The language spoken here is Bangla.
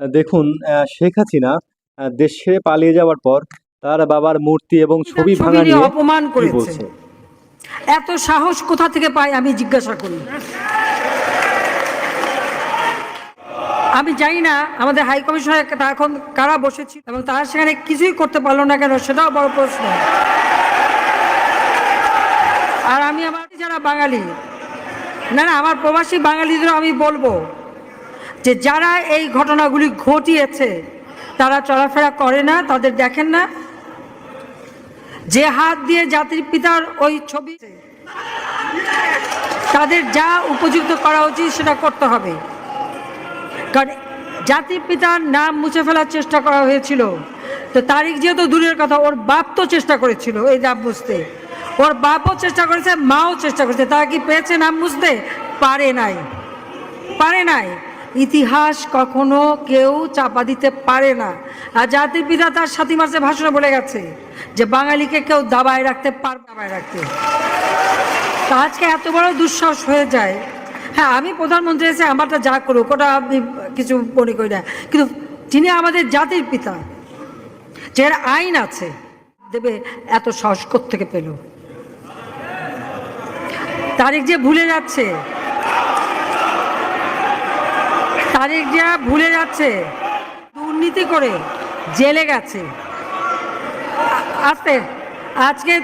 দেখুন, শেখ হাসিনা দেশ ছেড়ে পালিয়ে যাওয়ার পর তার বাবার মূর্তি এবং ছবি ভাঙা নিয়ে অপমান কি করেছে। বলছে? এত সাহস কোথা থেকে পায় আমি জিজ্ঞাসা করি। আমি জানি না আমাদের হাই কমিশনার এখন কারা বসেছিল এবং তারা সেখানে কিছুই করতে পারলো না কেন, সেটাও বড় প্রশ্ন। আর আমি আমার যারা বাঙালি, না আমার প্রবাসী বাঙালিদেরও আমি বলবো যে যারা এই ঘটনাগুলি ঘটিয়েছে তারা চলাফেরা করে না, তাদের দেখেন না। যে হাত দিয়ে জাতির পিতার ওই ছবি, তাদের যা উপযুক্ত করা উচিত সেটা করতে হবে। কারণ জাতির পিতার নাম মুছে ফেলার চেষ্টা করা হয়েছিল, তো তারিখ যেহেতু দূরের কথা, ওর বাপ তো চেষ্টা করেছিল এই নাম মুছতে, ওর বাপও চেষ্টা করেছে, মাও চেষ্টা করেছে। তারা কি পেয়েছে নাম মুছতে? পারে নাই। ইতিহাস কখনো কেউ চাপা দিতে পারে না। আর জাতির পিতা তার ৭ই মার্চের ভাষণে বলে গেছে যে বাঙালিকে কেউ দাবায় রাখতে পারবে, দাবায় রাখতে। তা আজকে এত বড় দুঃসাহস হয়ে যায়। হ্যাঁ, আমি প্রধানমন্ত্রী এসে আমারটা যা করুক ওটা আমি কিছু মনে করি না, কিন্তু যিনি আমাদের জাতির পিতা, যার আইন আছে, দেবে এত সাহস থেকে পেল? তারিখ যে ভুলে যাচ্ছে, দুর্নীতি করে জেলে গেছে। আজকে